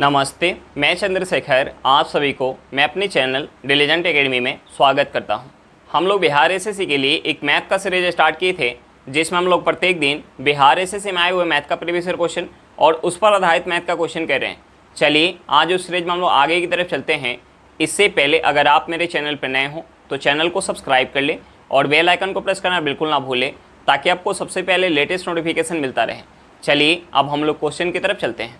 नमस्ते, मैं चंद्रशेखर आप सभी को मैं अपने चैनल डिलीजेंट एकेडमी में स्वागत करता हूं। हम लोग बिहार एसएससी के लिए एक मैथ का सीरीज स्टार्ट किए थे, जिसमें हम लोग प्रत्येक दिन बिहार एसएससी में आए हुए मैथ का प्रीवियस ईयर क्वेश्चन और उस पर आधारित मैथ का क्वेश्चन कर रहे हैं। चलिए आज उस सीरीज में हम लोग आगे की तरफ चलते हैं। इससे पहले अगर आप मेरे चैनल पर नए हों तो चैनल को सब्सक्राइब कर लें और बेल आइकन को प्रेस करना बिल्कुल ना भूलें, ताकि आपको सबसे पहले लेटेस्ट नोटिफिकेशन मिलता रहे। चलिए अब हम लोग क्वेश्चन की तरफ चलते हैं।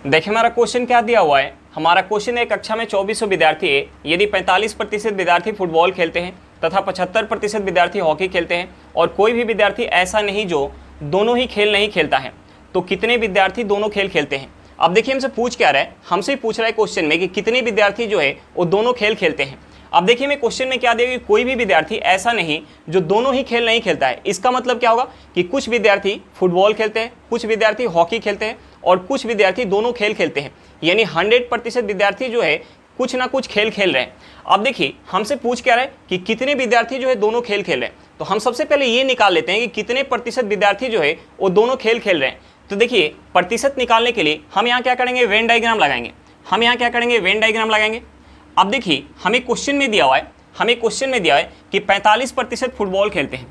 देखिए हमारा क्वेश्चन क्या दिया हुआ है। हमारा क्वेश्चन है, कक्षा में 2400 विद्यार्थी है। यदि 45% विद्यार्थी फुटबॉल खेलते हैं तथा 75% विद्यार्थी हॉकी खेलते हैं और कोई भी विद्यार्थी ऐसा नहीं जो दोनों ही खेल नहीं खेलता है, तो कितने विद्यार्थी दोनों खेल खेलते हैं। अब देखिए हमसे पूछ क्या रहा है, हमसे पूछ रहा है क्वेश्चन में कि कितने विद्यार्थी जो है वो दोनों खेल खेलते हैं। अब देखिए मैं क्वेश्चन में क्या दिया कि कोई भी विद्यार्थी ऐसा नहीं जो दोनों ही खेल नहीं खेलता है। इसका मतलब क्या होगा कि कुछ विद्यार्थी फुटबॉल खेलते हैं, कुछ विद्यार्थी हॉकी खेलते हैं और कुछ विद्यार्थी दोनों खेल खेलते हैं। यानी 100% विद्यार्थी जो है कुछ ना कुछ खेल खेल रहे हैं। अब देखिए हमसे पूछ क्या रहा है कि कितने विद्यार्थी जो है दोनों खेल खेल रहे हैं। तो हम सबसे पहले ये निकाल लेते हैं कि कितने प्रतिशत विद्यार्थी जो है वो दोनों खेल खेल रहे हैं। तो देखिए प्रतिशत निकालने के लिए हम यहाँ क्या करेंगे, वेन डायग्राम लगाएंगे। हम यहाँ क्या करेंगे, वेन डायग्राम लगाएंगे। अब देखिए हमें क्वेश्चन में दिया हुआ है, कि 45% फुटबॉल खेलते हैं।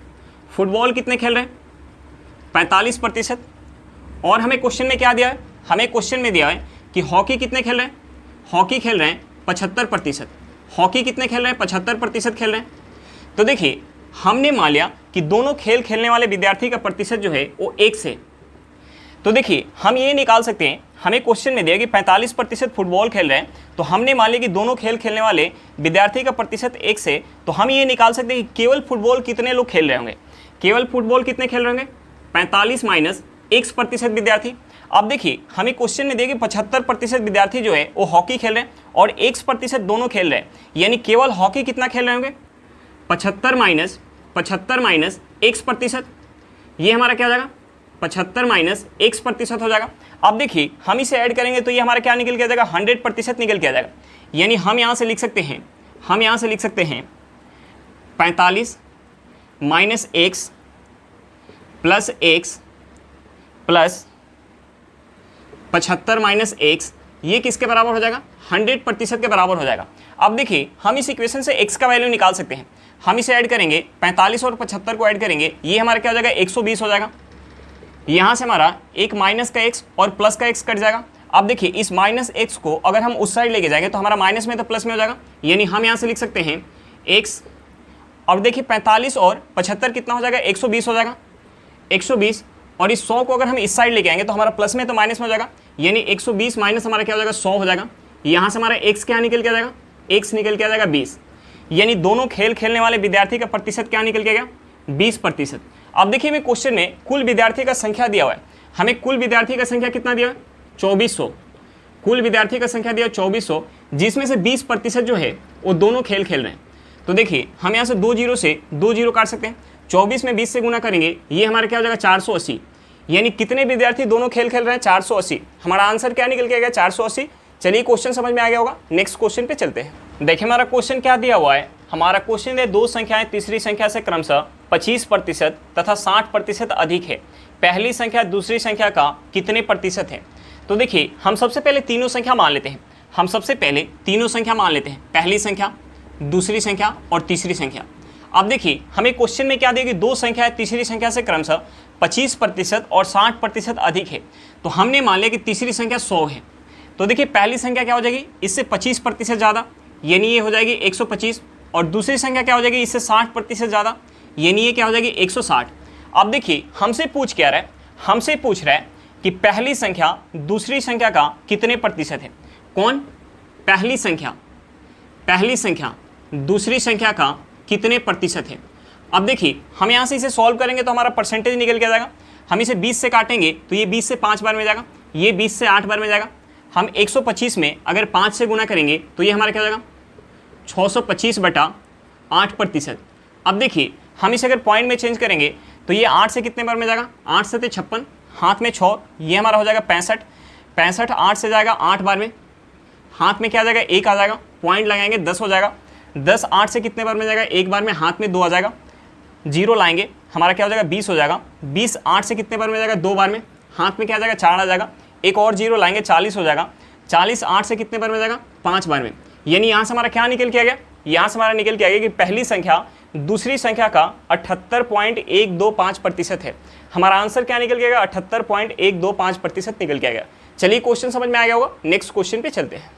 फुटबॉल कितने खेल रहे हैं, 45%। और हमें क्वेश्चन में क्या दिया है, हमें क्वेश्चन में दिया है कि हॉकी कितने खेल रहे हैं, हॉकी खेल रहे हैं 75%। हॉकी कितने खेल रहे हैं, 75% खेल रहे हैं। तो देखिए हमने मान लिया कि दोनों खेल खेलने वाले विद्यार्थी का प्रतिशत जो है वो 1 से। तो देखिए हम ये निकाल सकते हैं, हमें क्वेश्चन में दिया कि 45% फुटबॉल खेल रहे हैं, तो हमने मान लिया कि दोनों खेल खेलने वाले विद्यार्थी का प्रतिशत 1 से। तो हम ये निकाल सकते हैं कि केवल फुटबॉल कितने लोग खेल रहे होंगे, केवल फुटबॉल कितने खेल रहे होंगे, 45 माइनस 1% विद्यार्थी। अब देखिए हमें क्वेश्चन में दिया कि 75% विद्यार्थी जो है वो हॉकी खेल रहे हैं और 1% दोनों खेल रहे हैं। यानी केवल हॉकी कितना खेल रहे होंगे, 75 माइनस 1%। ये हमारा क्या हो जाएगा, 75 माइनस 1% हो जाएगा। अब देखिए हम इसे ऐड करेंगे तो ये हमारा क्या निकल के आ जाएगा, 100% निकल के आ जाएगा। यानी हम यहाँ से लिख सकते हैं 45 minus x plus x plus 75 minus x, ये किसके बराबर हो जाएगा, 100% के बराबर हो जाएगा। अब देखिए हम इस इक्वेशन से x का वैल्यू निकाल सकते हैं। हम इसे ऐड करेंगे, 45 और 75 को ऐड करेंगे, ये हमारा क्या हो जाएगा, 120 हो जाएगा। यहाँ से हमारा एक माइनस का x और प्लस का x कट जाएगा। अब देखिए इस माइनस x को अगर हम उस साइड लेके जाएंगे तो हमारा माइनस में तो प्लस में हो जाएगा। यानी हम यहाँ से लिख सकते हैं x। अब देखिए 45 और 75 कितना हो जाएगा, 120 हो जाएगा, 120। और इस 100 को अगर हम इस साइड लेके आएंगे तो हमारा प्लस में तो माइनस में हो जाएगा। यानी 120 माइनस हमारा क्या हो जाएगा, 100 हो जाएगा। यहाँ से हमारा x क्या निकल के आ जाएगा, x निकल के आ जाएगा 20। यानी दोनों खेल खेलने वाले विद्यार्थी का प्रतिशत क्या निकल के गया, 20%। अब देखिए मैं क्वेश्चन में कुल विद्यार्थी का संख्या दिया हुआ है। हमें कुल विद्यार्थी का संख्या कितना दिया है, 2400। कुल विद्यार्थी का संख्या दिया 2400, जिसमें से 20% जो है वो दोनों खेल खेल रहे हैं। तो देखिए हम यहाँ से 2 जीरो काट सकते हैं। 24 में 20 से गुना करेंगे, ये हमारा क्या हो जाएगा, 480। यानी कितने विद्यार्थी दोनों खेल खेल रहे हैं, 480। हमारा आंसर क्या निकल के आ गया, 480। चलिए क्वेश्चन समझ में आ गया होगा। नेक्स्ट क्वेश्चन पे चलते हैं। देखिए हमारा क्वेश्चन क्या दिया हुआ है। हमारा क्वेश्चन है, दो संख्याएं तीसरी संख्या से क्रमशः 25% तथा 60% अधिक है। पहली संख्या दूसरी संख्या का कितने प्रतिशत है। तो देखिए हम सबसे पहले तीनों संख्या मान लेते हैं। पहली संख्या, दूसरी संख्या और तीसरी संख्या। अब देखिए हमें क्वेश्चन में क्या दिया कि दो संख्याएं तीसरी संख्या से क्रमशः 25% और 60% अधिक है। तो हमने मान लिया कि तीसरी संख्या 100 है। तो देखिए पहली संख्या क्या हो जाएगी, इससे 25% ज़्यादा, यानी ये हो जाएगी 125। और दूसरी संख्या क्या हो जाएगी, इससे 60% ज़्यादा, यानी ये क्या हो जाएगी 160। अब देखिए हमसे पूछ रहा है कि पहली संख्या दूसरी संख्या का कितने प्रतिशत है। कौन, पहली संख्या दूसरी संख्या का कितने प्रतिशत है। अब देखिए हम यहाँ से इसे सॉल्व करेंगे तो हमारा परसेंटेज निकल के आ जाएगा। हम इसे 20 से काटेंगे तो ये 20 से 5 बार में जाएगा, ये 20 से 8 बार में जाएगा। हम 125 में अगर 5 से गुना करेंगे तो ये हमारा क्या हो जाएगा, 625/8%। अब देखिए हम इसे अगर पॉइंट में चेंज करेंगे तो ये 8 से कितने बार में जाएगा, 8 से 56, हाथ में 6, ये हमारा हो जाएगा 65। 8 से जाएगा 8 बार में, हाथ में क्या आ जाएगा, 1 आ जाएगा, पॉइंट लगाएंगे 10 हो जाएगा। 10 8 से कितने बार में जाएगा, 1 बार में, हाथ में 2 आ जाएगा। 0 लाएंगे हमारा क्या हो जाएगा, 20 हो जाएगा। 20 8 से कितने बार में जाएगा, 2 बार में, हाथ में क्या आ जाएगा, 4 आ जाएगा। एक और 0 लाएंगे 40 हो जाएगा। 40 8 से कितने बार में जाएगा, 5 बार में। यानी यहाँ से हमारा क्या निकल के आ गया, यहाँ से हमारा निकल के आ गया कि पहली संख्या दूसरी संख्या का 78.125% है। हमारा आंसर क्या निकल के आएगा, 78.125% निकल के आ गया। चलिए क्वेश्चन समझ में आ गया होगा, नेक्स्ट क्वेश्चन पे चलते हैं।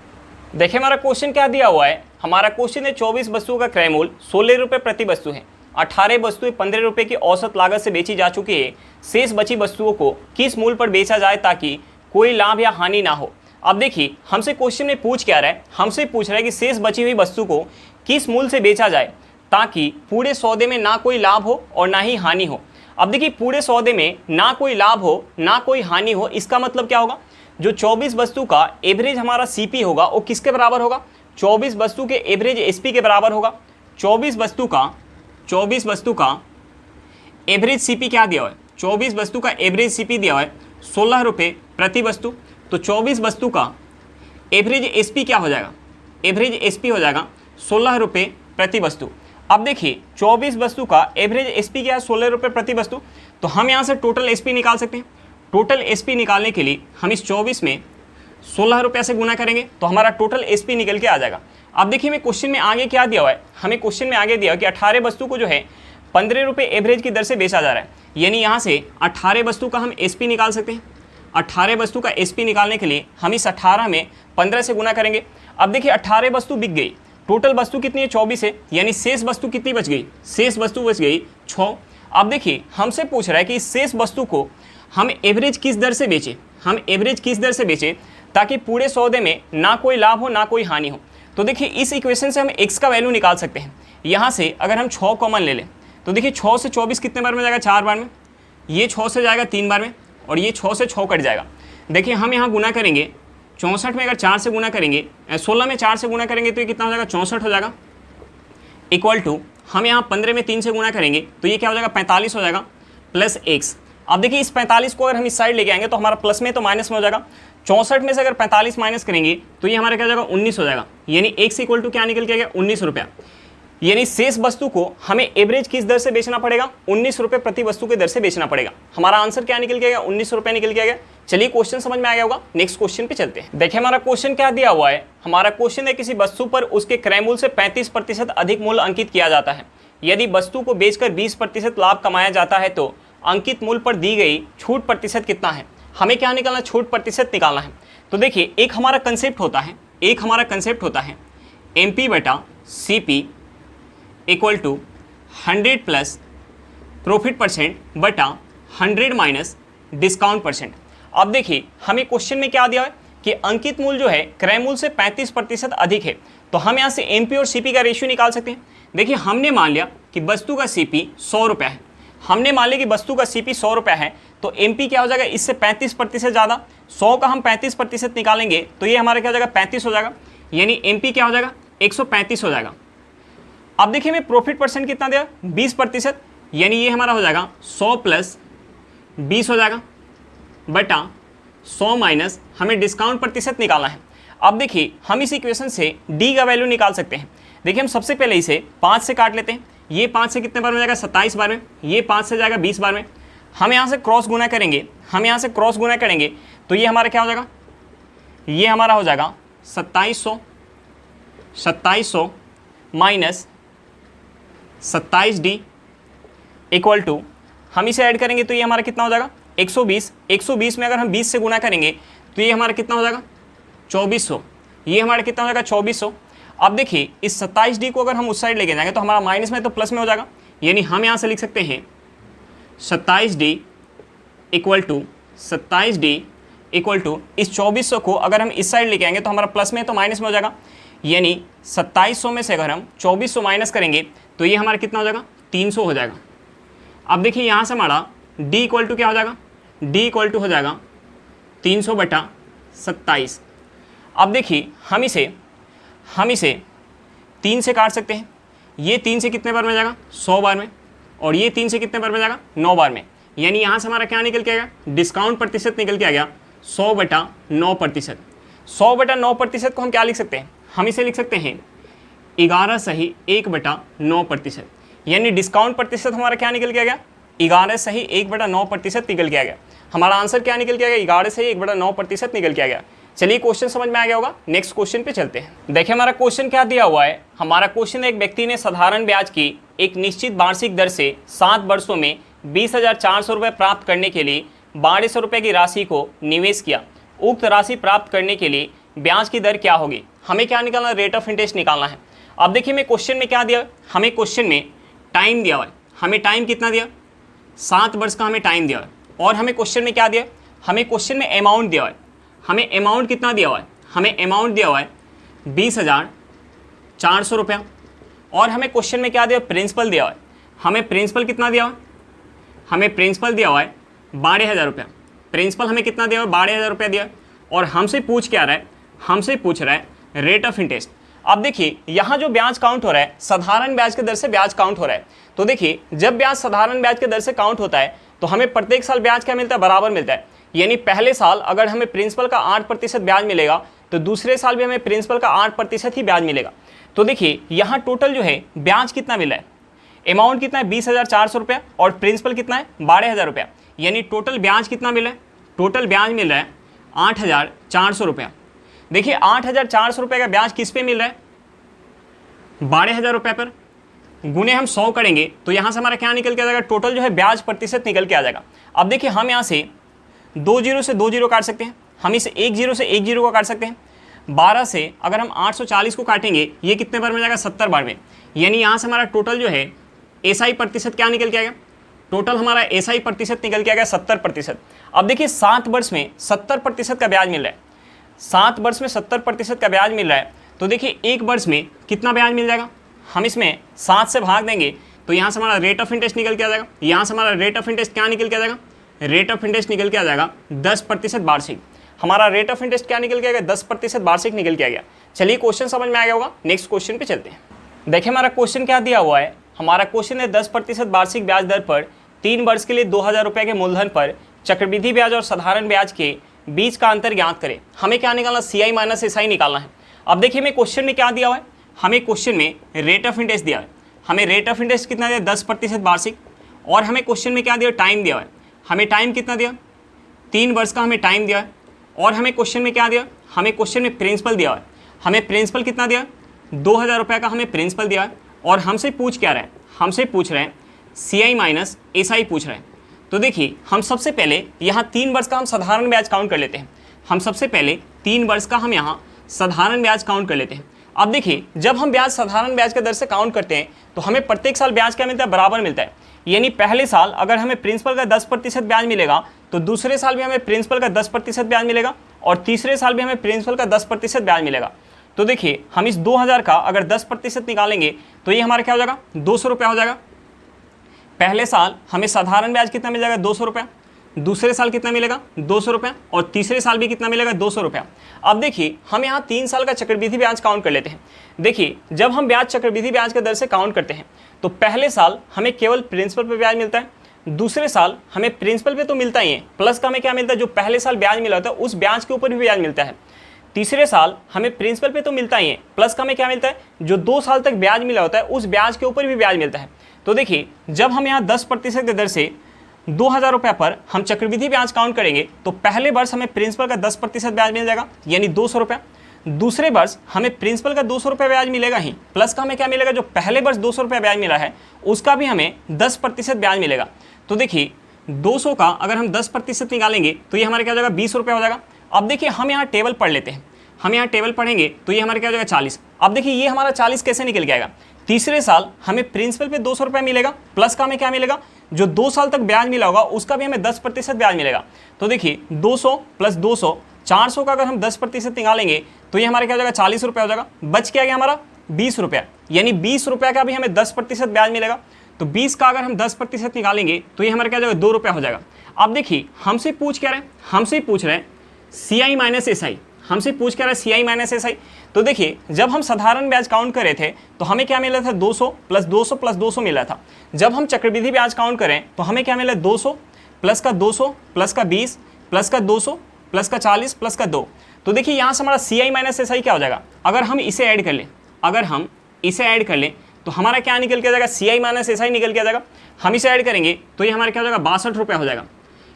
देखिए हमारा क्वेश्चन क्या दिया हुआ है, हमारा क्वेश्चन है 24 वस्तुओं का क्रय मूल्य 16 रुपये प्रति वस्तु है। 18 वस्तुएं 15 रुपये की औसत लागत से बेची जा चुकी है। शेष बची वस्तुओं को किस मूल्य पर बेचा जाए ताकि कोई लाभ या हानि ना हो। अब देखिए हमसे क्वेश्चन में पूछ क्या रहा है, हमसे पूछ रहा है कि शेष बची हुई वस्तु को किस मूल्य से बेचा जाए ताकि पूरे सौदे में ना कोई लाभ हो और ना ही हानि हो। अब देखिए पूरे सौदे में ना कोई लाभ हो ना कोई हानि हो, इसका मतलब क्या होगा, जो 24 वस्तु का एवरेज हमारा सीपी होगा वो किसके बराबर होगा, 24 वस्तु के एवरेज एसपी के बराबर होगा। 24 वस्तु का एवरेज सीपी क्या दिया हुआ है, 24 वस्तु का एवरेज सीपी दिया हुआ है 16 रुपये प्रति वस्तु। तो 24 वस्तु का एवरेज एसपी क्या हो जाएगा, एवरेज एसपी हो जाएगा 16 रुपये प्रति वस्तु। अब देखिए 24 वस्तु का एवरेज एसपी क्या है, 16 रुपये प्रति वस्तु। तो हम यहाँ से टोटल एसपी निकाल सकते हैं। टोटल एसपी निकालने के लिए हम इस 24 में 16 रुपये से गुना करेंगे तो हमारा टोटल एसपी निकल के आ जाएगा। अब देखिए मैं क्वेश्चन में आगे क्या दिया हुआ है, हमें क्वेश्चन में आगे दिया कि 18 वस्तु को जो है 15 रुपये एवरेज की दर से बेचा जा रहा है। यानी यहाँ से 18 वस्तु का हम एसपी निकाल सकते हैं। 18 वस्तु का एसपी निकालने के लिए हम इस 18 में 15 से गुना करेंगे। अब देखिए 18 वस्तु बिक गई, टोटल वस्तु कितनी है 24 है, यानी शेष वस्तु कितनी बच गई, शेष वस्तु बच गई 6। अब देखिए हमसे पूछ रहा है कि इस शेष वस्तु को हम एवरेज किस दर से बेचें, हम एवरेज किस दर से बेचें ताकि पूरे सौदे में ना कोई लाभ हो ना कोई हानि हो। तो देखिए इस इक्वेशन से हम x का वैल्यू निकाल सकते हैं। यहाँ से अगर हम 6 कॉमन ले लें तो देखिए 6 से 24 कितने बार में जाएगा, 4 बार में। ये 6 से जाएगा 3 बार में और ये 6 से 6 कट जाएगा। देखिए हम यहाँ गुना करेंगे 64 में अगर 4 से गुना करेंगे, 16 में 4 से गुना करेंगे तो ये कितना हो जाएगा, 64 हो जाएगा। इक्वल टू हम यहाँ 15 में 3 से गुना करेंगे तो ये क्या हो जाएगा, 45 हो जाएगा प्लस x। अब देखिए इस 45 को अगर हम इस साइड लेके आएंगे तो हमारा प्लस में तो माइनस में हो जाएगा। 64 में से अगर 45 माइनस करेंगे तो ये हमारा क्या हो जाएगा, 19 हो जाएगा। यानी x इक्वल टू क्या निकल के आ गया, 19 रुपया। यानी शेष वस्तु को हमें एवरेज किस दर से बेचना पड़ेगा, 19 रुपये प्रति वस्तु के दर से बेचना पड़ेगा। हमारा आंसर क्या निकल के गया, 19 रुपये निकल के गया। चलिए क्वेश्चन समझ में आ गया होगा, नेक्स्ट क्वेश्चन पे चलते हैं। देखिए हमारा क्वेश्चन क्या दिया हुआ है, हमारा क्वेश्चन है किसी वस्तु पर उसके क्रय मूल्य से 35% अधिक मूल्य अंकित किया जाता है। यदि वस्तु को बेचकर 20% लाभ कमाया जाता है तो अंकित मूल्य पर दी गई छूट प्रतिशत कितना है। हमें क्या निकालना, छूट प्रतिशत निकालना है। तो देखिए एक हमारा कंसेप्ट होता है MP बटा CP equal to 100 plus profit percent बटा 100 माइनस डिस्काउंट परसेंट। अब देखिए हमें क्वेश्चन में क्या दिया है कि अंकित मूल्य जो है क्रय मूल्य से 35% अधिक है। तो हम यहाँ से MP और CP का रेशियो निकाल सकते हैं। देखिए हमने मान लिया कि वस्तु का CP 100 रुपया है, हमने मान लिया कि वस्तु का CP 100 रुपया है तो MP क्या हो जाएगा, इससे 35% ज़्यादा। 100 का हम 35% निकालेंगे तो ये हमारा क्या हो जाएगा, 35 हो जाएगा। यानी MP क्या हो जाएगा, 135 हो जाएगा। अब देखिए मैं प्रॉफिट परसेंट कितना दिया, 20%। यानी ये हमारा हो जाएगा 100 प्लस 20 हो जाएगा बटा 100 माइनस हमें डिस्काउंट प्रतिशत निकालना है। अब देखिए हम इस इक्वेशन से D का वैल्यू निकाल सकते हैं। देखिए हम सबसे पहले इसे 5 से काट लेते हैं। ये 5 से कितने बार में जाएगा, 27 बार में। ये 5 से जाएगा 20 बार में। हम यहाँ से क्रॉस गुना करेंगे, तो ये हमारा क्या हो जाएगा, ये हमारा हो जाएगा 2700 माइनस 27D इक्वल टू हम इसे ऐड करेंगे तो ये हमारा कितना हो जाएगा, 120। 120 में अगर हम 20 से गुना करेंगे तो ये हमारा कितना हो जाएगा, 2400। ये हमारा कितना हो जाएगा, 2400। अब देखिए इस 27D को अगर हम उस साइड लेके जाएंगे तो हमारा माइनस में तो प्लस में हो जाएगा। यानी हम यहाँ से लिख सकते हैं 27D इक्वल टू इस 2400 को अगर हम इस साइड लेके आएंगे तो हमारा प्लस में तो माइनस में हो जाएगा। यानी 2700 में से अगर हम 2400 माइनस करेंगे तो ये हमारा कितना हो जाएगा, 300 हो जाएगा। अब देखिए यहाँ से हमारा D इक्वल टू क्या हो जाएगा, D इक्वल टू हो जाएगा 300 बटा 27। अब देखिए हम इसे 3 से काट सकते हैं। ये 3 से कितने बार में जाएगा, 100 बार में। और ये 3 से कितने बार में जाएगा, 9 बार में। यानी यहाँ से हमारा क्या निकल के आएगा, डिस्काउंट प्रतिशत निकल के आ गया 100 बटा 9%। 100 बटा 9% को हम क्या लिख सकते हैं, हम इसे लिख सकते हैं 11 सही 1 बटा 9%। यानी डिस्काउंट प्रतिशत हमारा क्या निकल के आ गया, 11 सही 1 बटा 9% निकल के आ गया। हमारा आंसर क्या निकल के आ गया, 11 सही 1 बटा 9% निकल के आ गया। चलिए क्वेश्चन समझ में आ गया होगा, नेक्स्ट क्वेश्चन पे चलते हैं। देखिए हमारा क्वेश्चन क्या दिया हुआ है। हमारा क्वेश्चन है, एक व्यक्ति ने साधारण ब्याज की एक निश्चित वार्षिक दर से 7 वर्षों में 20,400 रुपये प्राप्त करने के लिए 1200 रुपये की राशि को निवेश किया। उक्त राशि प्राप्त करने के लिए ब्याज की दर क्या होगी? हमें क्या निकालना है? रेट ऑफ इंटरेस्ट निकालना है। अब देखिए मैं क्वेश्चन में क्या दिया, हमें क्वेश्चन में टाइम दिया हुआ है। हमें टाइम कितना दिया? 7 वर्ष का हमें टाइम दिया हुआ है। और हमें क्वेश्चन में क्या दिया? हमें क्वेश्चन में अमाउंट दिया हुआ है। हमें अमाउंट कितना दिया हुआ है? हमें अमाउंट दिया हुआ है 20,400 रुपया। और हमें क्वेश्चन में क्या दिया? प्रिंसिपल दिया हुआ है। हमें प्रिंसिपल कितना दिया हुआ है? हमें प्रिंसिपल दिया हुआ है 12,000 रुपया। प्रिंसिपल हमें कितना दिया हुआ है? 12,000 रुपया दिया। और हमसे पूछ क्या रहा है? हमसे पूछ रहा है रेट ऑफ इंटरेस्ट। अब देखिए यहाँ जो ब्याज काउंट हो रहा है, साधारण ब्याज के दर से ब्याज काउंट हो रहा है। तो देखिए जब ब्याज साधारण ब्याज के दर से काउंट होता है तो हमें प्रत्येक साल ब्याज क्या मिलता है? बराबर मिलता है। यानी पहले साल अगर हमें प्रिंसिपल का 8% ब्याज मिलेगा तो दूसरे साल भी हमें प्रिंसिपल का 8% ही ब्याज मिलेगा। तो देखिए यहाँ टोटल जो है ब्याज कितना मिला है? अमाउंट कितना है? 20,400 रुपया। और प्रिंसिपल कितना है? 12,000 रुपया। यानी टोटल ब्याज कितना मिला है? टोटल ब्याज मिल रहा है 8,400 रुपया। देखिए 8,400 रुपये का ब्याज किस पे मिल रहा है? 12,000 रुपये पर। गुने हम 100 करेंगे तो यहाँ से हमारा क्या निकल के आ जाएगा? टोटल जो है ब्याज प्रतिशत निकल के आ जाएगा। अब देखिए हम यहाँ से 2 जीरो से 2 जीरो काट सकते हैं, हम इसे 1 जीरो से 1 जीरो को काट सकते हैं। 12 से अगर हम 840 को काटेंगे ये कितने बार में जाएगा? 70 बार में। यानी यहाँ से हमारा टोटल जो है एसआई प्रतिशत क्या निकल के आएगा? टोटल हमारा एसआई प्रतिशत निकल के आ गया 70%। अब देखिए 7 वर्ष में 70% का ब्याज मिल रहा है। 7 वर्ष में 70% का ब्याज मिल रहा है। तो देखिए 1 वर्ष में कितना ब्याज मिल जाएगा? हम इसमें 7 से भाग देंगे तो यहाँ से हमारा रेट ऑफ इंटरेस्ट निकल के आ जाएगा। यहाँ से हमारा रेट ऑफ इंटरेस्ट क्या निकल के आ जाएगा? रेट ऑफ इंटरेस्ट निकल के आ जाएगा 10% वार्षिक। हमारा रेट ऑफ इंटरेस्ट क्या निकल के आ गया? 10% वार्षिक निकल के आ गया। चलिए क्वेश्चन समझ में आ गया होगा, नेक्स्ट क्वेश्चन पे चलते हैं। देखिए हमारा क्वेश्चन क्या दिया हुआ है। हमारा क्वेश्चन है 10% वार्षिक ब्याज दर पर 3 वर्ष के लिए 2,000 रुपये के मूलधन पर चक्रवृद्धि ब्याज और साधारण ब्याज के बीच का अंतर ज्ञात करें। हमें क्या निकालना? CI माइनस SI निकालना है। अब देखिए मैं क्वेश्चन में क्या दिया हुआ है? हमें क्वेश्चन में रेट ऑफ इंटरेस्ट दिया है। हमें रेट ऑफ इंटरेस्ट कितना दिया? 10% वार्षिक। और हमें क्वेश्चन में क्या दिया? टाइम दिया है। हमें टाइम कितना दिया? 3 वर्ष का हमें टाइम दिया है। और हमें क्वेश्चन में क्या दिया? हमें क्वेश्चन में प्रिंसिपल दिया है। हमें प्रिंसिपल कितना दिया? 2,000 रुपये का हमें प्रिंसिपल दिया है। और हमसे पूछ क्या रहे हैं? हमसे पूछ रहे हैं CI माइनस SI पूछ रहे हैं। तो देखिए हम सबसे पहले यहाँ 3 वर्ष का हम साधारण ब्याज काउंट कर लेते हैं। हम सबसे पहले 3 वर्ष का हम यहाँ साधारण ब्याज काउंट कर लेते हैं। अब देखिए जब हम ब्याज साधारण ब्याज के दर से काउंट करते हैं तो हमें प्रत्येक साल ब्याज क्या मिलता है? बराबर मिलता है। यानी पहले साल अगर हमें प्रिंसिपल का 10% ब्याज मिलेगा तो दूसरे साल भी हमें प्रिंसिपल का 10% ब्याज मिलेगा और तीसरे साल भी हमें प्रिंसिपल का 10% ब्याज मिलेगा। तो देखिए हम इस 2,000 का अगर 10% निकालेंगे तो ये हमारा क्या हो जाएगा? 200 रुपया हो जाएगा। पहले साल हमें साधारण ब्याज कितना मिल जाएगा? 200 रुपया। दूसरे साल कितना मिलेगा? 200 रुपया। और तीसरे साल भी कितना मिलेगा? 200 रुपया। अब देखिए हम यहाँ 3 साल का चक्रवृद्धि ब्याज काउंट कर लेते हैं। देखिए जब हम ब्याज चक्रवृद्धि ब्याज के दर से काउंट करते हैं तो पहले साल हमें केवल प्रिंसिपल पे ब्याज मिलता है। दूसरे साल हमें प्रिंसिपल पे तो मिलता ही है, प्लस का हमें क्या मिलता है? जो पहले साल ब्याज मिला होता है उस ब्याज के ऊपर भी ब्याज मिलता है। तीसरे साल हमें प्रिंसिपल पे तो मिलता ही है, प्लस का हमें क्या मिलता है? जो 2 साल तक ब्याज मिला होता है उस ब्याज के ऊपर भी ब्याज मिलता है। तो देखिए जब हम यहाँ 10% की दर से 2,000 रुपये पर हम चक्रवृद्धि ब्याज काउंट करेंगे तो पहले वर्ष हमें प्रिंसिपल का 10% ब्याज मिल जाएगा यानी 200 रुपया। दूसरे वर्ष हमें प्रिंसिपल का 200 रुपये ब्याज मिलेगा ही, प्लस का हमें क्या मिलेगा? जो पहले वर्ष 200 रुपये ब्याज मिला है उसका भी हमें 10% ब्याज मिलेगा। तो देखिए 200 का अगर हम 10% निकालेंगे तो ये हमारे क्या हो जाएगा? 20 रुपये हो जाएगा। अब देखिए हम यहाँ टेबल पढ़ लेते हैं। हम यहाँ टेबल पढ़ेंगे तो ये हमारे क्या हो जाएगा? 40। अब देखिए ये हमारा 40 कैसे निकल के आएगा? तीसरे साल हमें प्रिंसिपल पे 200 रुपये मिलेगा, प्लस का हमें क्या मिलेगा? जो 2 साल तक ब्याज मिला होगा उसका भी हमें 10% ब्याज मिलेगा। तो देखिए 200 प्लस 200 400 का अगर हम 10% निकालेंगे तो ये हमारे क्या हो जाएगा? 40 रुपये हो जाएगा। बच क्या गया हमारा? 20 रुपया। यानी 20 रुपये का भी हमें 10% ब्याज मिलेगा। तो 20 का अगर हम 10% निकालेंगे तो ये हमारे क्या हो जाएगा? 2 रुपया हो जाएगा। अब देखिए हमसे पूछ क्या रहे हैं? हमसे पूछ रहे हैं CI माइनस SI। हमसे पूछ क्या रहा है? CI minus SI। तो देखिए जब हम साधारण ब्याज काउंट कर रहे थे तो हमें क्या मिला था? 200 प्लस 200 प्लस 200 मिला था। जब हम चक्रवृद्धि ब्याज काउंट करें तो हमें क्या मिला? 200 प्लस का 200 प्लस का 20 प्लस का 200 प्लस का 40 प्लस का 2। तो देखिए यहाँ से हमारा CI माइनस SI क्या हो जाएगा? अगर हम इसे ऐड कर लें, अगर हम इसे ऐड कर लें तो हमारा क्या निकल के आ जाएगा? CI माइनस SI निकल के आ जाएगा। हम इसे ऐड करेंगे तो ये हमारा क्या हो जाएगा? 62 रुपया हो जाएगा।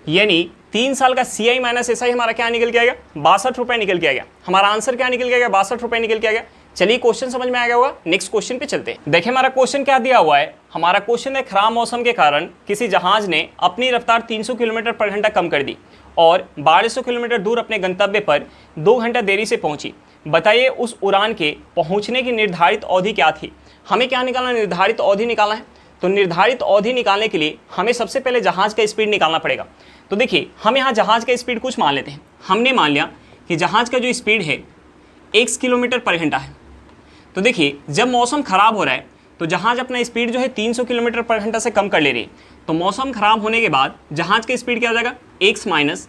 यानी 3 साल का CI माइनस SI हमारा क्या निकल के आएगा, 62 रुपये निकल के आएगा। हमारा आंसर क्या निकल के आएगा, 62 रुपये निकल के आएगा। चलिए क्वेश्चन समझ में आ गया होगा, नेक्स्ट क्वेश्चन पे चलते हैं। देखिए हमारा क्वेश्चन क्या दिया हुआ है। हमारा क्वेश्चन है खराब मौसम के कारण किसी जहाज ने अपनी रफ्तार 300 किलोमीटर पर घंटा कम कर दी और 1200 किलोमीटर दूर अपने गंतव्य पर 2 घंटा देरी से पहुंची। बताइए उस उड़ान के पहुंचने की निर्धारित अवधि क्या थी। हमें क्या निकालना, निर्धारित अवधि निकालना है। तो निर्धारित अवधि निकालने के लिए हमें सबसे पहले जहाज का स्पीड निकालना पड़ेगा। तो देखिए हम यहाँ जहाज का स्पीड कुछ मान लेते हैं। हमने मान लिया कि जहाज का जो स्पीड है x किलोमीटर पर घंटा है। तो देखिए जब मौसम ख़राब हो रहा है तो जहाज अपना स्पीड जो है 300 किलोमीटर पर घंटा से कम कर ले रही है। तो मौसम ख़राब होने के बाद जहाज का स्पीड क्या हो जाएगा, x माइनस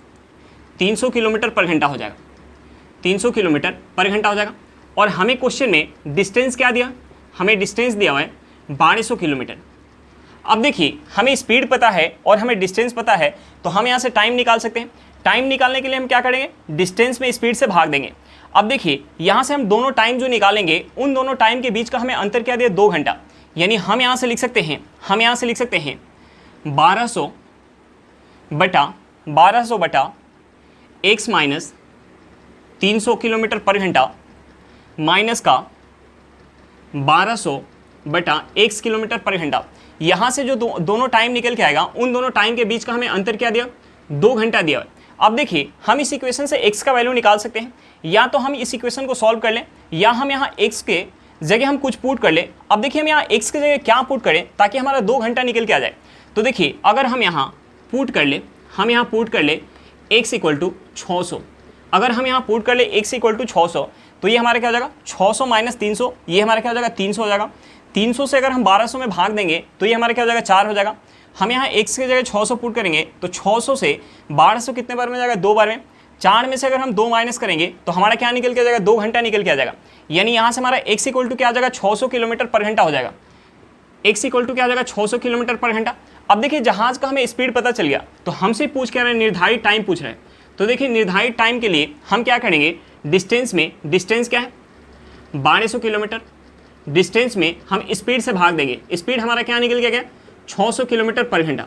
300 किलोमीटर पर घंटा हो जाएगा, 300 किलोमीटर पर घंटा हो जाएगा। और हमें क्वेश्चन में डिस्टेंस क्या दिया, हमें डिस्टेंस दिया हुआ है 1200 किलोमीटर। अब देखिए हमें स्पीड पता है और हमें डिस्टेंस पता है, तो हम यहाँ से टाइम निकाल सकते हैं। टाइम निकालने के लिए हम क्या करेंगे, डिस्टेंस में स्पीड से भाग देंगे। अब देखिए यहाँ से हम दोनों टाइम जो निकालेंगे, उन दोनों टाइम के बीच का हमें अंतर क्या दिया, 2 घंटा। यानी हम यहाँ से लिख सकते हैं 1200 बटा x माइनस 300 किलोमीटर पर घंटा माइनस का 1200 बटा x किलोमीटर पर घंटा। यहाँ से जो दोनों टाइम निकल के आएगा, उन दोनों टाइम के बीच का हमें अंतर क्या दिया, 2 घंटा दिया। अब देखिए हम इस इक्वेशन से x का वैल्यू निकाल सकते हैं। या तो हम इस इक्वेशन को सॉल्व कर लें, या हम यहाँ x के जगह हम कुछ पुट कर लें। अब देखिए हम यहाँ x के जगह क्या पुट करें ताकि हमारा 2 घंटा निकल के आ जाए। तो देखिए अगर हम यहाँ पुट कर ले, x इक्वल टू 600। अगर हम यहाँ पुट कर ले x इक्वल टू 600, तो ये हमारा क्या हो जाएगा, 600 माइनस 300, ये हमारा क्या हो जाएगा, 300 हो जाएगा। 300 से अगर हम 1200 में भाग देंगे तो ये हमारा क्या हो जाएगा, 4 हो जाएगा। हम यहाँ x की जगह 600 पुट करेंगे तो 600 से 1200 कितने बार में जाएगा, 2 बार में। 4 में से अगर हम 2 माइनस करेंगे तो हमारा क्या निकल के आ जाएगा, 2 घंटा निकल के आ जाएगा। यानी यहाँ से हमारा x इक्वल टू क्या आ जाएगा, 600 किलोमीटर पर घंटा हो जाएगा। x इक्वल टू क्या आ जाएगा, 600 किलोमीटर पर घंटा। अब देखिए जहाज का हमें स्पीड पता चल गया, तो हमसे पूछ क्या रहे हैं, निर्धारित टाइम पूछ रहे हैं। तो देखिए निर्धारित टाइम के लिए हम क्या करेंगे, डिस्टेंस में, डिस्टेंस क्या है 1200 किलोमीटर, डिस्टेंस में हम स्पीड से भाग देंगे। स्पीड हमारा क्या निकल गया, 600 किलोमीटर पर घंटा।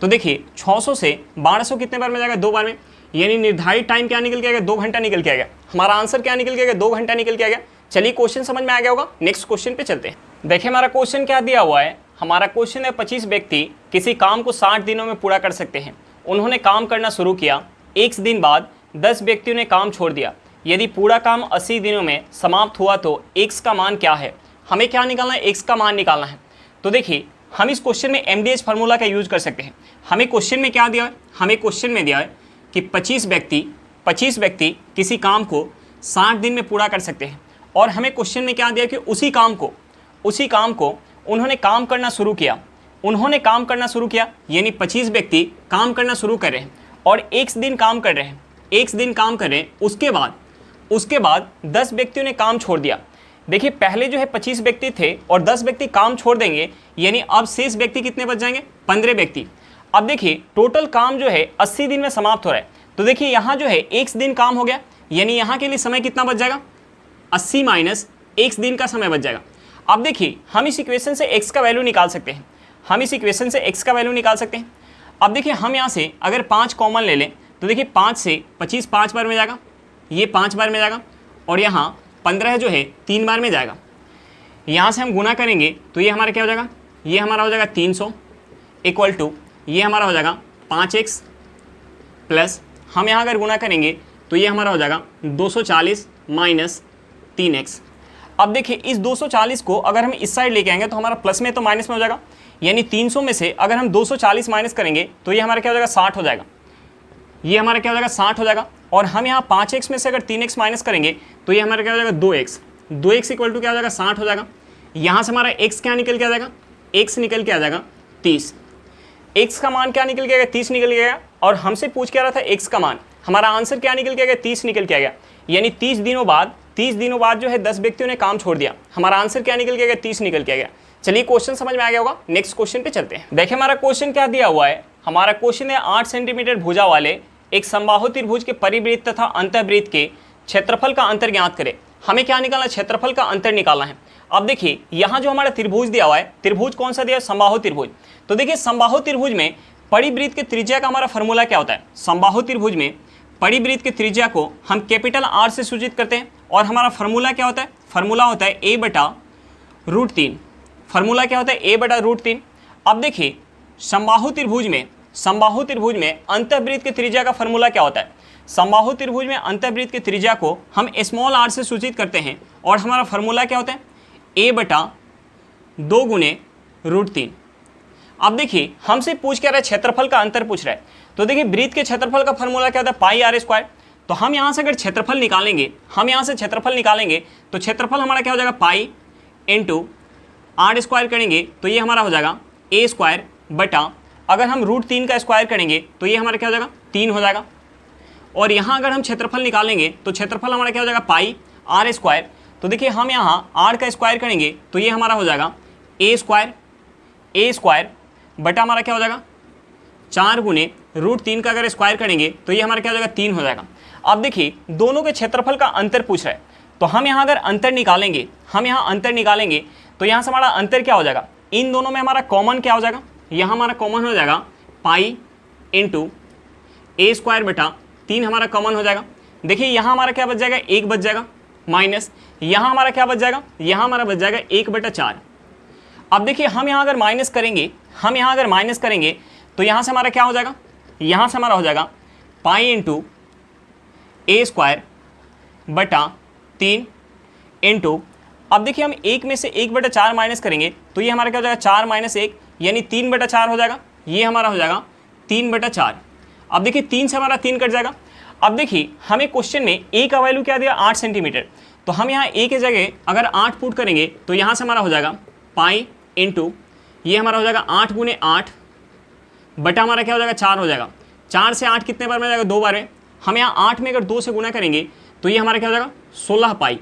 तो देखिए 600 से 1200 कितने बार में जाएगा, 2 बार में। यानी निर्धारित टाइम क्या निकल के आएगा, 2 घंटा निकल के आएगा। हमारा आंसर क्या निकल के आएगा, 2 घंटा निकल के आएगा। चलिए क्वेश्चन समझ में आ गया होगा, नेक्स्ट क्वेश्चन पे चलते हैं। देखिए हमारा क्वेश्चन क्या दिया हुआ है। हमारा क्वेश्चन है 25 व्यक्ति किसी काम को 60 दिनों में पूरा कर सकते हैं। उन्होंने काम करना शुरू किया, 1 दिन बाद 10 व्यक्तियों ने काम छोड़ दिया। यदि पूरा काम 80 दिनों में समाप्त हुआ तो x का मान क्या है। हमें क्या निकालना है, x का मान निकालना है। तो देखिए हम इस क्वेश्चन में MDH फार्मूला का यूज कर सकते हैं। हमें क्वेश्चन में क्या दिया है, हमें क्वेश्चन में दिया है कि 25 व्यक्ति किसी काम को 60 दिन में पूरा कर सकते हैं। और हमें क्वेश्चन में क्या दिया कि उसी काम को उन्होंने काम करना शुरू किया। यानी 25 व्यक्ति काम करना शुरू कर रहे हैं और 1 दिन काम कर रहे हैं। उसके बाद 10 व्यक्तियों ने काम छोड़ दिया। देखिए पहले जो है 25 व्यक्ति थे और 10 व्यक्ति काम छोड़ देंगे, यानी अब शेष व्यक्ति कितने बच जाएंगे, 15 व्यक्ति। अब देखिए टोटल काम जो है 80 दिन में समाप्त हो रहा है। तो देखिए यहाँ जो है 1 दिन काम हो गया, यानी यहाँ के लिए समय कितना बच जाएगा, 80 माइनस 1 दिन का समय बच जाएगा। अब देखिए हम इस इक्वेशन से x का वैल्यू निकाल सकते हैं। अब देखिए हम यहाँ से अगर 5 कॉमन ले लें तो देखिए 5 से 25 5 बार में जाएगा, ये 5 बार में जाएगा, और यहाँ 15 जो है 3 बार में जाएगा। यहाँ से हम गुना करेंगे तो ये हमारा क्या हो जाएगा, ये हमारा हो जाएगा 300 इक्वल टू ये हमारा हो जाएगा 5x प्लस हम यहाँ अगर गुना करेंगे तो ये हमारा हो जाएगा 240 माइनस 3x। अब देखिए इस 240 को अगर हम इस साइड लेके आएंगे तो हमारा प्लस में तो माइनस में हो जाएगा। यानी 300 में से अगर हम 240 माइनस करेंगे तो ये हमारा क्या हो जाएगा, 60 हो जाएगा। ये हमारा क्या हो जाएगा, 60 हो जाएगा। और हम यहाँ 5x में से अगर 3x माइनस करेंगे तो ये हमारा क्या हो जाएगा, 2x इक्वल टू क्या हो जाएगा, 60 हो जाएगा। यहाँ से हमारा x क्या निकल के आ जाएगा, x निकल के आ जाएगा 30। x का मान क्या निकल के आएगा, 30 निकल के आएगा। और हमसे पूछ क्या रहा था x का मान, हमारा आंसर क्या निकल के आएगा, 30 निकल के आएगा। यानी 30 दिनों बाद जो है 10 व्यक्तियों ने काम छोड़ दिया। हमारा आंसर क्या निकल के आएगा, 30 निकल के आएगा। चलिए क्वेश्चन समझ में आ गया होगा, नेक्स्ट क्वेश्चन पे चलते हैं। देखिए हमारा क्वेश्चन क्या दिया हुआ है। हमारा क्वेश्चन है 8 सेंटीमीटर भुजा वाले एक समबाहु त्रिभुज के परिवृत्त तथा अंतःवृत्त के क्षेत्रफल का अंतर ज्ञात करें। हमें क्या निकालना है, क्षेत्रफल का अंतर निकालना है। अब देखिए यहाँ जो हमारा त्रिभुज दिया हुआ है, त्रिभुज कौन सा दिया है, समबाहु त्रिभुज। तो देखिए समबाहु त्रिभुज में परिवृत्त के त्रिज्या का हमारा फॉर्मूला क्या होता है? समबाहु त्रिभुज में परिवृत्त के त्रिज्या को हम कैपिटल R से सूचित करते हैं और हमारा फॉर्मूला क्या होता है? फॉर्मूला होता है a/√3। फॉर्मूला क्या होता है? a/√3। अब देखिए समबाहु त्रिभुज में अंतःवृत्त के त्रिज्या का फॉर्मूला क्या होता है? समबाहु त्रिभुज में अंतःवृत्त के त्रिज्या को हम स्मॉल r से सूचित करते हैं और हमारा फॉर्मूला क्या होता है? a/2 × √3। अब देखिए हमसे पूछ क्या रहा है? क्षेत्रफल का अंतर पूछ रहा है। तो देखिए वृत्त के क्षेत्रफल का फॉर्मूला क्या होता है? πr²। तो हम यहाँ से अगर क्षेत्रफल निकालेंगे, तो क्षेत्रफल हमारा क्या हो जाएगा? पाई इंटू r² करेंगे तो ये हमारा हो जाएगा a² बटा, अगर हम √3 का स्क्वायर करेंगे तो ये हमारा क्या हो जाएगा? 3 हो जाएगा। और यहाँ अगर हम क्षेत्रफल निकालेंगे तो क्षेत्रफल हमारा क्या हो जाएगा? पाई r²। तो देखिए हम यहाँ r का स्क्वायर करेंगे तो ये हमारा हो जाएगा a² बटा हमारा क्या हो जाएगा? 4 × √3 का अगर स्क्वायर करेंगे तो ये हमारा क्या हो जाएगा? 3 हो जाएगा। अब देखिए दोनों के क्षेत्रफल का अंतर पूछ रहा है, तो हम यहाँ अगर अंतर निकालेंगे, तो यहाँ से हमारा अंतर क्या हो जाएगा? इन दोनों में हमारा कॉमन क्या हो जाएगा? यहाँ हमारा कॉमन हो जाएगा पाई इंटू a² बटा 3 हमारा कॉमन हो जाएगा। देखिए यहाँ हमारा क्या बच जाएगा? 1 बच जाएगा, माइनस यहाँ हमारा क्या बच जाएगा? यहाँ हमारा बच जाएगा 1/4। अब देखिए हम यहाँ अगर माइनस करेंगे, तो यहाँ से हमारा क्या हो जाएगा? यहाँ से हमारा हो जाएगा पाई इंटू a² बटा 3 इंटू, अब देखिए हम 1 में से 1/4 माइनस करेंगे तो ये हमारा क्या हो जाएगा? 4 - 1 यानी 3/4 हो जाएगा। ये हमारा हो जाएगा 3/4। अब देखिए 3 से हमारा 3 कट जाएगा। अब देखिए हमें क्वेश्चन में a का वैल्यू क्या दिया? 8 सेंटीमीटर। तो हम यहाँ a के जगह अगर 8 पुट करेंगे तो यहाँ से हमारा हो जाएगा पाई इंटू, ये हमारा हो जाएगा 8 × 8 बटा हमारा क्या हो जाएगा? 4 हो जाएगा। 4 से 8 कितने बार में जाएगा? 2 बार में। हम यहाँ 8 में अगर 2 से गुना करेंगे तो ये हमारा क्या हो जाएगा? 16 पाई।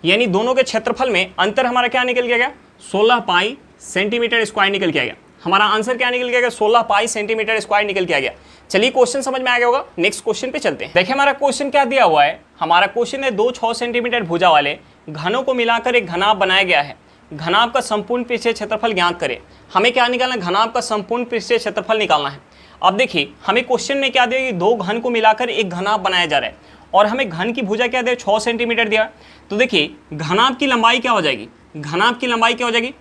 यानी दोनों के क्षेत्रफल में अंतर हमारा क्या निकल के गया? 16 पाई सेंटीमीटर स्क्वायर निकल के आ गया। हमारा आंसर क्या निकल के गया? 16 पाई सेंटीमीटर स्क्वायर निकल के आ गया। चलिए क्वेश्चन समझ में आ गया होगा, नेक्स्ट क्वेश्चन पे चलते हैं। देखिए हमारा क्वेश्चन क्या दिया हुआ है? हमारा क्वेश्चन है 2 6 सेंटीमीटर भुजा वाले घनों को मिलाकर एक घनाभ बनाया गया है। घनाभ का संपूर्ण पृष्ठीय क्षेत्रफल ज्ञात करें। हमें क्या निकालना है? घनाभ का संपूर्ण पृष्ठीय क्षेत्रफल निकालना है। अब देखिए हमें क्वेश्चन में क्या दिया कि 2 घन को मिलाकर एक घनाभ बनाया जा रहा है और हमें घन की भुजा क्या दिया? 6 सेंटीमीटर दिया। तो देखिए घनाभ की लंबाई क्या हो जाएगी?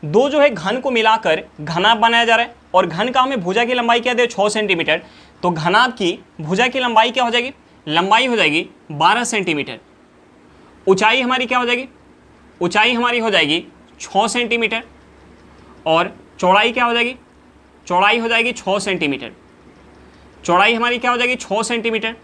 2 जो है घन को मिलाकर घनाभ बनाया जा रहा है और घन का हमें भुजा की लंबाई क्या दिया? 6 सेंटीमीटर। तो घनाभ की भुजा की लंबाई क्या हो जाएगी? लंबाई हो जाएगी 12 सेंटीमीटर। ऊंचाई हमारी क्या हो जाएगी? ऊंचाई हमारी हो जाएगी 6 सेंटीमीटर और चौड़ाई क्या हो जाएगी? चौड़ाई हो जाएगी 6 सेंटीमीटर। चौड़ाई हमारी क्या हो जाएगी? 6 सेंटीमीटर।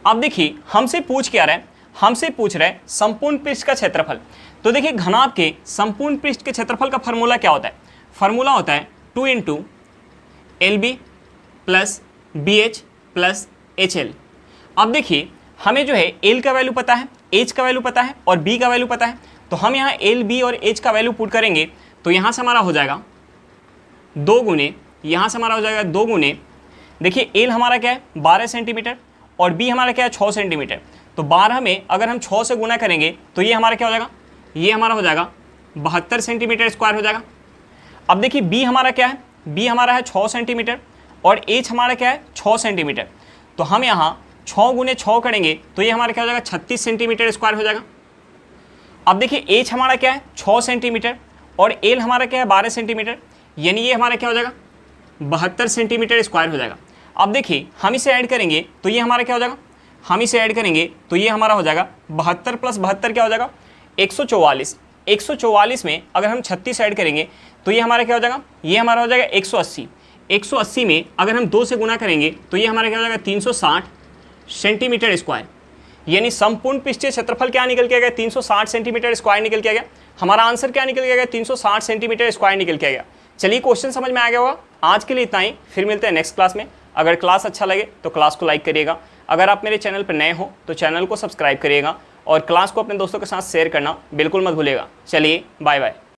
अब देखिए हमसे पूछ क्या रहा है? हमसे पूछ रहा है संपूर्ण पृष्ठ का क्षेत्रफल। तो देखिए घनाभ के संपूर्ण पृष्ठ के क्षेत्रफल का फॉर्मूला क्या होता है? फॉर्मूला होता है 2 × LB + BH + HL। अब देखिए हमें जो है L का वैल्यू पता है, H का वैल्यू पता है और B का वैल्यू पता है। तो हम यहाँ L, B और H का वैल्यू पुट करेंगे तो यहाँ से हमारा हो जाएगा 2 × यहाँ से हमारा हो जाएगा 2 × देखिए L हमारा क्या है? 12 सेंटीमीटर और B हमारा क्या है? 6 सेंटीमीटर। तो 12 में अगर हम 6 से गुना करेंगे तो ये हमारा क्या हो जाएगा? ये हमारा हो जाएगा 72 सेंटीमीटर स्क्वायर हो जाएगा। अब देखिए B हमारा क्या है? B हमारा है 6 सेंटीमीटर और H हमारा क्या है? 6 सेंटीमीटर। तो हम यहाँ 6 × 6 करेंगे तो ये हमारा क्या हो जाएगा? 36 सेंटीमीटर स्क्वायर हो जाएगा। अब देखिए H हमारा क्या है? 6 सेंटीमीटर और L हमारा क्या है? 12 सेंटीमीटर। यानी ये हमारा क्या हो जाएगा? 72 सेंटीमीटर स्क्वायर हो जाएगा। अब देखिए हम इसे ऐड करेंगे तो ये हमारा क्या हो जाएगा? हम इसे ऐड करेंगे तो ये हमारा हो जाएगा 72 + 72 क्या हो जाएगा? 144। 144 में अगर हम 36 ऐड करेंगे तो ये हमारा क्या हो जाएगा? ये हमारा हो जाएगा 180। 180 में अगर हम 2 से गुना करेंगे तो ये हमारा क्या हो जाएगा? 360 सेंटीमीटर स्क्वायर। यानी संपूर्ण पृष्ठीय क्षेत्रफल क्या निकल के आ गया? 360 सेंटीमीटर स्क्वायर निकल के आ गया। हमारा आंसर क्या निकल के आ गया? 360 सेंटीमीटर स्क्वायर निकल के आ गया। चलिए क्वेश्चन समझ में आ गया होगा। आज के लिए इतना ही, फिर मिलते हैं नेक्स्ट क्लास में। अगर क्लास अच्छा लगे तो क्लास को लाइक करिएगा। अगर आप मेरे चैनल पर नए हो तो चैनल को सब्सक्राइब करिएगा और क्लास को अपने दोस्तों के साथ शेयर करना बिल्कुल मत भूलिएगा। चलिए बाय बाय।